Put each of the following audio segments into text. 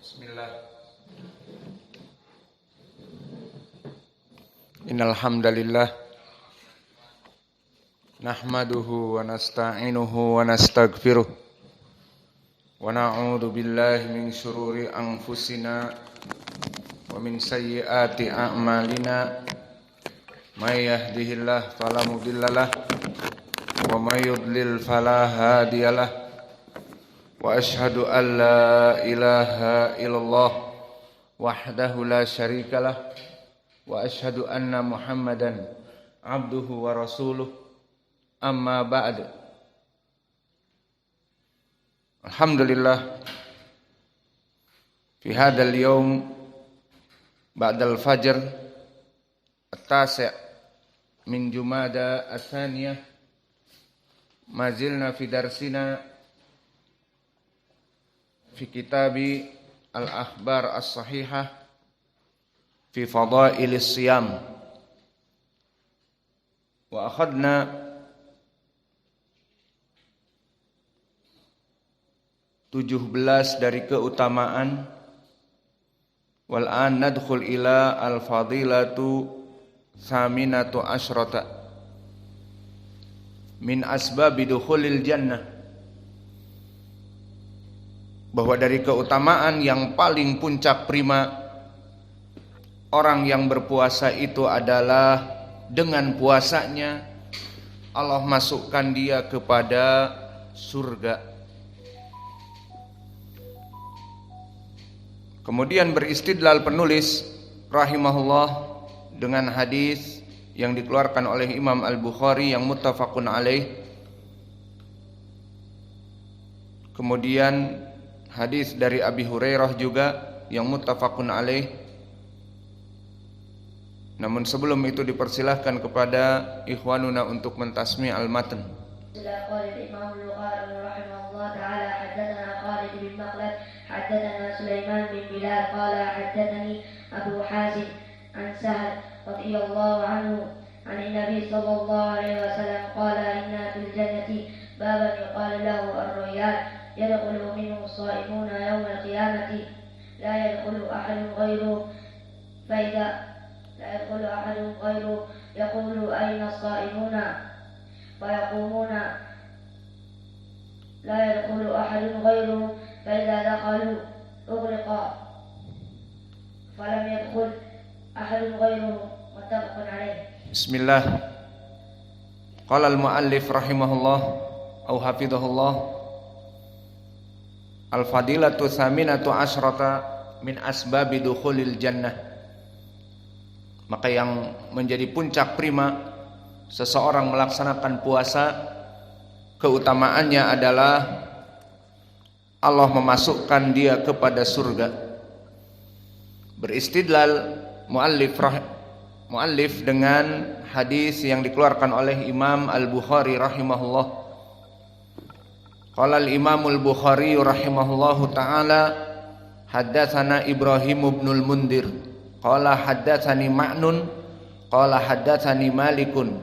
Bismillah. Innal hamdalillah nahmaduhu wa nasta'inuhu wa nastaghfiruh wa na'udzu billahi min syururi anfusina wa min sayyiati a'malina may yahdihillahu fala mudhillalah wa may yudlil fala hadiyalah. Wa ashhadu an la ilaha illallah wahdahu la syarikalah wa ashhadu anna Muhammadan abduhu wa rasuluh. Amma ba'd. Alhamdulillah fi hadzal yaum ba'dal fajr at-tasi' min Jumada ats-tsaniyah ma zilna fi darsina fi kitabi al-akhbar as-sahihah fi fadailis siyam wa akhadna 17 dari keutamaan wal an nadkhul ila al-fadilatu thaminatu asyrata min asbabi dukhulil jannah, bahwa dari keutamaan yang paling puncak prima orang yang berpuasa itu adalah dengan puasanya Allah masukkan dia kepada surga. Kemudian beristidlal penulis rahimahullah dengan hadis yang dikeluarkan oleh Imam Al-Bukhari yang muttafaqun alaih. Kemudian hadis dari Abi Hurairah juga yang muttafaqun alaih. Namun sebelum itu dipersilahkan kepada ikhwanuna untuk mentasmi' al-matan. Imam Al-Bukhari rahimahullah ta'ala haddatsana Khalid bin Makhlad haddatsana Sulaiman bin Bilal qala haddatsani Abu Hazim an Sahal radhiyallahu anhu an Nabi sallallahu alaihi wasallam qala inna fil jannati baban yuqalu lahu ar-rayyan يدخل منه الصائمون يوم القيامة لا يدخل أحد غيره يقول أين الصائمون فيقومون لا يدخل أحد غيره فإذا دخلوا أغلق فلم يدخل أحد غيره متفق عليه. بسم الله. قال المؤلف رحمه الله أو حفظه الله al-fadilatu tsaminatu asyrata min asbabi dukhulil jannah. Maka yang menjadi puncak prima seseorang melaksanakan puasa, keutamaannya adalah Allah memasukkan dia kepada surga. Beristidlal muallif dengan hadis yang dikeluarkan oleh Imam Al-Bukhari rahimahullah. Qala al-Imam al-Bukhari rahimahullahu ta'ala haddatsana Ibrahim ibn al-Mundhir qala haddatsani Ma'nun qala haddatsani Malikun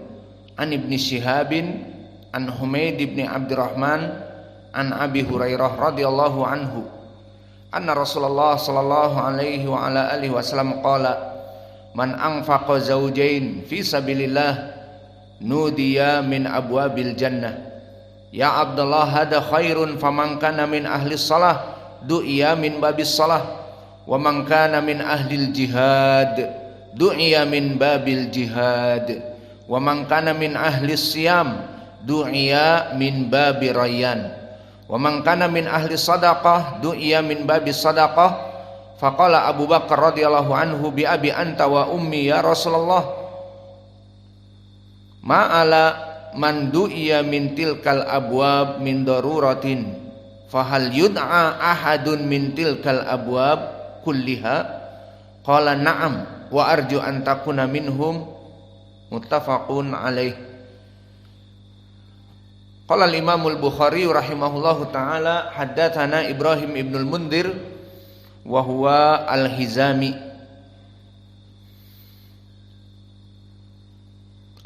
an Ibn Shihabin an Humaid ibn Abdurrahman an Abi Hurairah radhiyallahu anhu anna Rasulullah sallallahu alaihi wa ala alihi wasallam qala man anfaqa zawjain fi sabilillah nudiya min abwabil jannah. Ya Abdullah hada khairun faman kana min ahli salah du'iya min babis salah wa man kana min ahli jihad du'iya min babil jihad wa man kana min ahli siyam du'iya min babi rayyan wa man kana min ahli sadaqah du'iya min babis sadaqah. Faqala Abu Bakar radhiyallahu anhu bi abi anta wa ummi ya Rasulullah ma'ala man du'iya min tilkal abwab min daruratin fahal yud'a ahadun min tilkal abwab kulliha qala na'am wa arju an takuna minhum muttafaqun alaih. Qala al-Imam al-Bukhari rahimahullahu ta'ala haddatsana Ibrahim ibn al-Mundhir wa huwa al-Hizami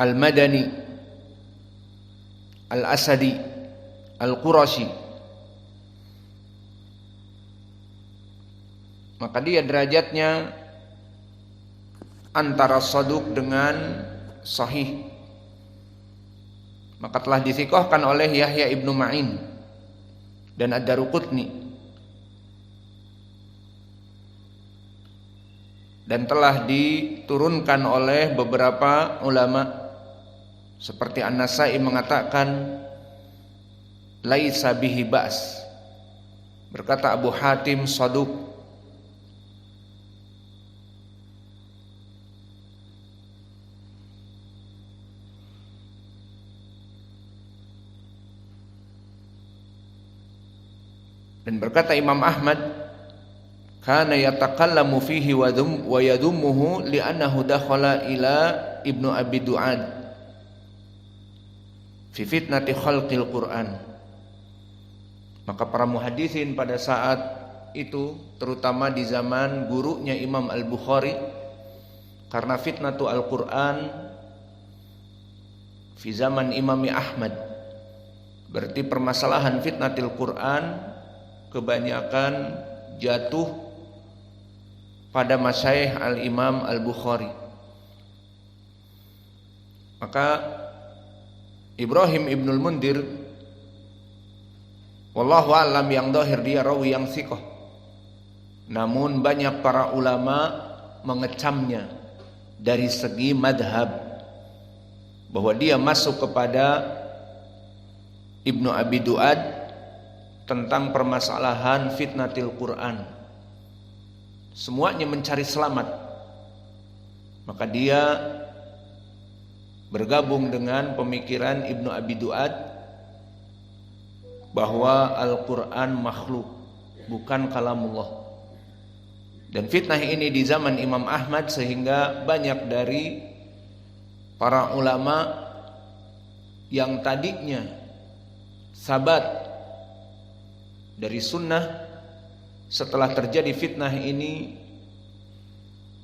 al-Madani al-Asadi al-Qurashi maka dia derajatnya antara saduq dengan sahih. Maka telah disikohkan oleh Yahya ibnu Ma'in dan Ad-Daruqutni, dan telah diturunkan oleh beberapa ulama seperti An-Nasai mengatakan laisa bihi ba's. Berkata Abu Hatim saduq. Dan berkata Imam Ahmad, kana yatakallamu fihi wa yadhumuhu li'annahu dakhala ila Ibnu Abi Du'ad fi fitnati khalqil Qur'an. Maka para muhaddisin pada saat itu, terutama di zaman gurunya Imam Al-Bukhari, karena fitnatu Al-Qur'an fi zaman Imami Ahmad, berarti permasalahan fitnatil Qur'an kebanyakan jatuh pada masyaikh Al-Imam Al-Bukhari. Maka Ibrahim Ibnul Mundir, wallahu a'lam, yang zahir dia rawi yang thiqah, namun banyak para ulama mengecamnya dari segi madhab, bahwa dia masuk kepada Ibnu Abi Du'ad tentang permasalahan fitnatil Quran. Semuanya mencari selamat. Maka dia bergabung dengan pemikiran Ibnu Abi Du'ad bahwa Al-Quran makhluk, bukan kalamullah. Dan fitnah ini di zaman Imam Ahmad, sehingga banyak dari para ulama yang tadinya sabat dari sunnah, setelah terjadi fitnah ini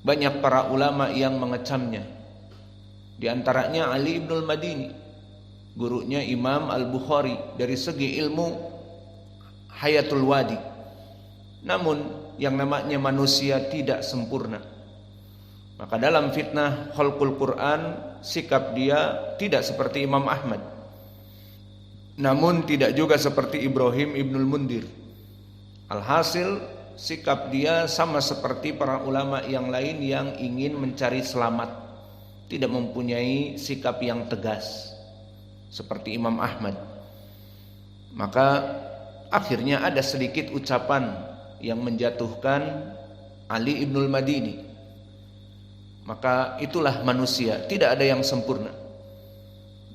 banyak para ulama yang mengecamnya. Di antaranya Ali Ibnul Madini, gurunya Imam Al-Bukhari, dari segi ilmu hayatul wadi. Namun yang namanya manusia tidak sempurna. Maka dalam fitnah khalqul Quran, sikap dia tidak seperti Imam Ahmad, namun tidak juga seperti Ibrahim Ibnul Mundir. Alhasil sikap dia sama seperti para ulama yang lain yang ingin mencari selamat, tidak mempunyai sikap yang tegas seperti Imam Ahmad. Maka akhirnya ada sedikit ucapan yang menjatuhkan Ali Ibnul Madini. Maka itulah manusia, tidak ada yang sempurna.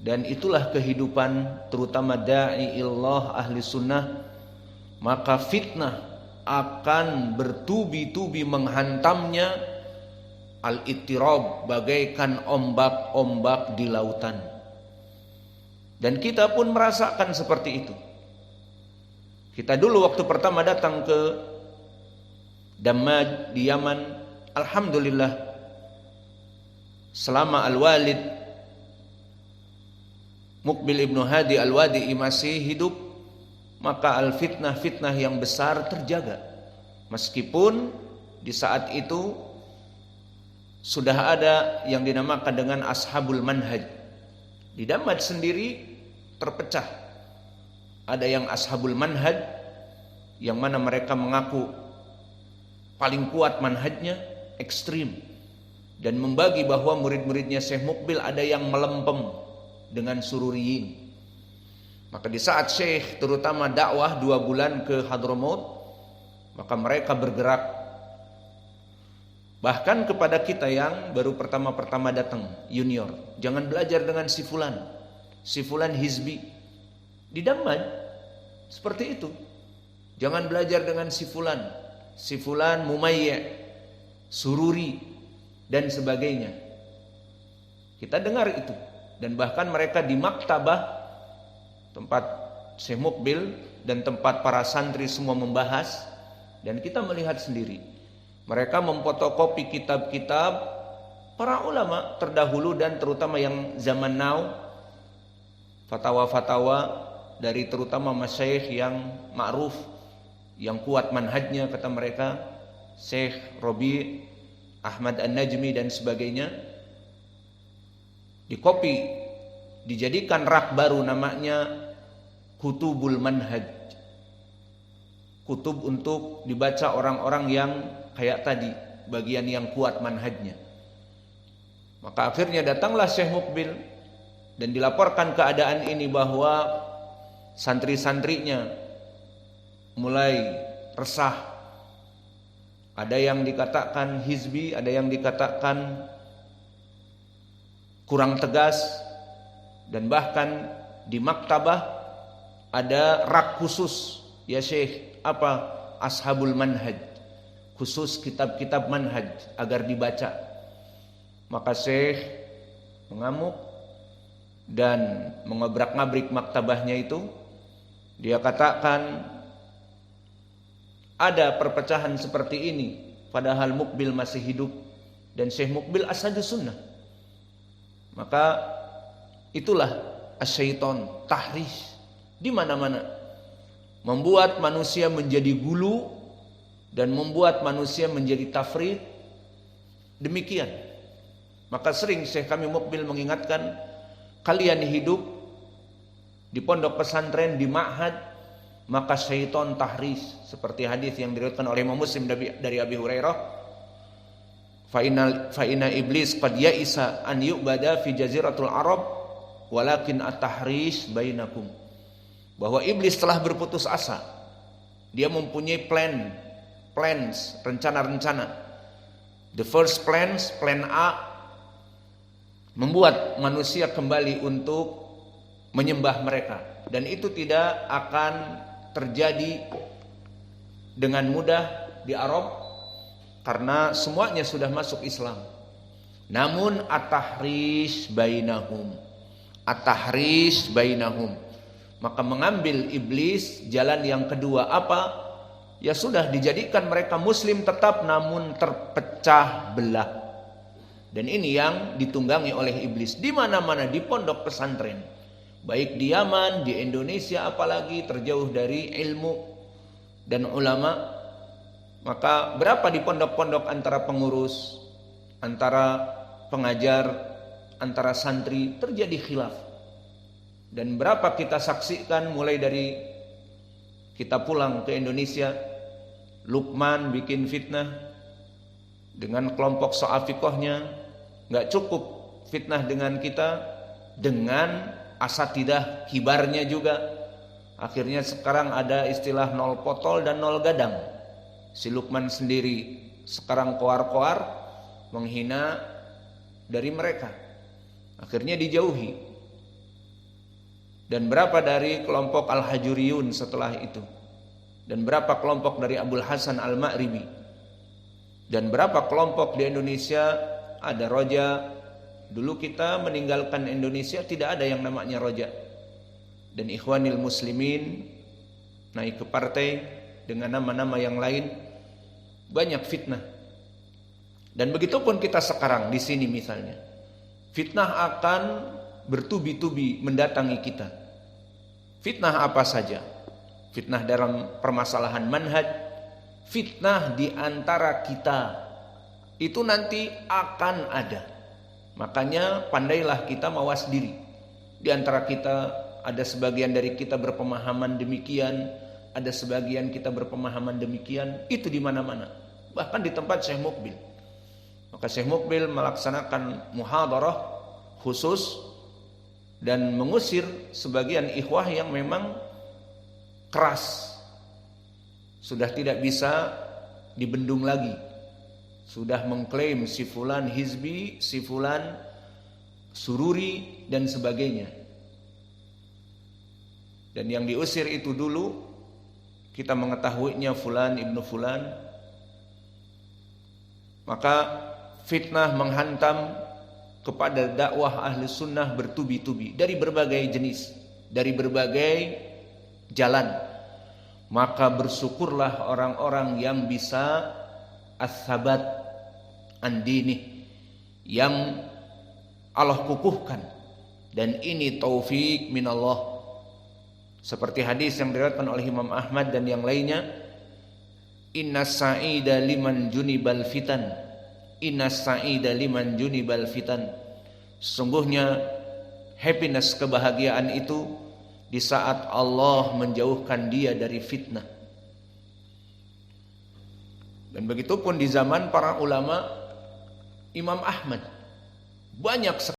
Dan itulah kehidupan terutama da'i illallah ahli sunnah. Maka fitnah akan bertubi-tubi menghantamnya, al-ittirab, bagaikan ombak-ombak di lautan. Dan kita pun merasakan seperti itu. Kita dulu waktu pertama datang ke Dammaj di Yaman, alhamdulillah, selama Al-Walid Muqbil Ibnu Hadi Al-Wadi'i masih hidup, maka al-fitnah-fitnah yang besar terjaga. Meskipun di saat itu sudah ada yang dinamakan dengan ashabul manhaj. Di Dammaj sendiri terpecah. Ada yang ashabul manhaj, yang mana mereka mengaku paling kuat manhajnya, ekstrim, dan membagi bahwa murid-muridnya Syekh Muqbil ada yang melempem dengan sururiyin. Maka di saat Syekh terutama dakwah 2 bulan ke Hadramaut, maka mereka bergerak. Bahkan kepada kita yang baru pertama-pertama datang, junior, jangan belajar dengan si fulan hizbi. Di Dammaj seperti itu. Jangan belajar dengan si fulan mumayyi', sururi, dan sebagainya. Kita dengar itu. Dan bahkan mereka di maktabah tempat Syekh Muqbil dan tempat para santri semua membahas, dan kita melihat sendiri mereka memfotokopi kitab-kitab para ulama terdahulu dan terutama yang zaman now, fatwa-fatwa dari terutama masyayikh yang ma'ruf, yang kuat manhajnya kata mereka, Syekh Robi, Ahmad An-Najmi dan sebagainya, dikopi, dijadikan rak baru namanya Kutubul Manhaj. Kutub untuk dibaca orang-orang yang kayak tadi, bagian yang kuat manhajnya. Maka akhirnya datanglah Syekh Mukbil dan dilaporkan keadaan ini bahwa santri-santrinya mulai resah. Ada yang dikatakan hizbi, ada yang dikatakan kurang tegas, dan bahkan di maktabah ada rak khusus, ya Syekh, apa? Ashabul Manhaj, khusus kitab-kitab manhaj agar dibaca. Maka Syekh mengamuk dan mengobrak-ngabrik maktabahnya itu. Dia katakan ada perpecahan seperti ini padahal Mukbil masih hidup dan Syekh Mukbil Asadus Sunnah. Maka itulah asyaiton, tahrish di mana-mana, membuat manusia menjadi gulu dan membuat manusia menjadi tafrid. Demikian. Maka sering Syekh kami Mukbil mengingatkan, kalian hidup di pondok pesantren, di ma'had, maka syaitan tahrish, seperti hadis yang diriwayatkan oleh Imam Muslim dari Abi Hurairah, fa inna iblis qad ya'isa an yu'bada fi jaziratul arab walakin at-tahrish bainakum. Bahwa iblis telah berputus asa. Dia mempunyai plans, rencana-rencana. The first plans, plan A, membuat manusia kembali untuk menyembah mereka. Dan itu tidak akan terjadi dengan mudah di Arab karena semuanya sudah masuk Islam. Namun at-tahrish bainahum. At-tahrish bainahum. Maka mengambil iblis jalan yang kedua apa? Ya sudah, dijadikan mereka muslim tetap namun terpecah belah. Dan ini yang ditunggangi oleh iblis di mana-mana, di pondok pesantren. Baik di Yaman, di Indonesia, apalagi terjauh dari ilmu dan ulama. Maka berapa di pondok-pondok antara pengurus, antara pengajar, antara santri terjadi khilaf. Dan berapa kita saksikan mulai dari kita pulang ke Indonesia, Lukman bikin fitnah dengan kelompok so'afikohnya. Gak cukup fitnah dengan kita, dengan asatidah kibarnya juga. Akhirnya sekarang ada istilah 0 potol dan 0 gadang. Si Lukman sendiri sekarang koar-koar menghina dari mereka. Akhirnya dijauhi. Dan berapa dari kelompok Al-Hajuriyun setelah itu? Dan berapa kelompok dari Abul Hasan Al-Ma'ribi? Dan berapa kelompok di Indonesia? Ada roja. Dulu kita meninggalkan Indonesia tidak ada yang namanya roja. Dan Ikhwanil Muslimin naik ke partai dengan nama-nama yang lain. Banyak fitnah. Dan begitupun kita sekarang di sini misalnya. Fitnah akan bertubi-tubi mendatangi kita. Fitnah apa saja? Fitnah dalam permasalahan manhaj, fitnah di antara kita itu nanti akan ada. Makanya pandailah kita mawas diri. Di antara kita ada sebagian dari kita berpemahaman demikian, ada sebagian kita berpemahaman demikian, itu di mana-mana. Bahkan di tempat Syekh Mukbil. Maka Syekh Mukbil melaksanakan muhadarah khusus dan mengusir sebagian ikhwah yang memang keras, sudah tidak bisa dibendung lagi, sudah mengklaim si fulan hizbi, si fulan sururi dan sebagainya. Dan yang diusir itu dulu kita mengetahuinya fulan ibnu fulan. Maka fitnah menghantam kepada dakwah ahli sunnah bertubi-tubi dari berbagai jenis, dari berbagai jalan. Maka bersyukurlah orang-orang yang bisa as-sabat an-dini, yang Allah kukuhkan, dan ini taufik minallah. Seperti hadis yang diriwayatkan oleh Imam Ahmad dan yang lainnya, Innas sa'ida liman junibal fitan. Innas sa'ida liman junibal fitan. Sungguhnya happiness, kebahagiaan itu di saat Allah menjauhkan dia dari fitnah. Dan begitupun di zaman para ulama Imam Ahmad, banyak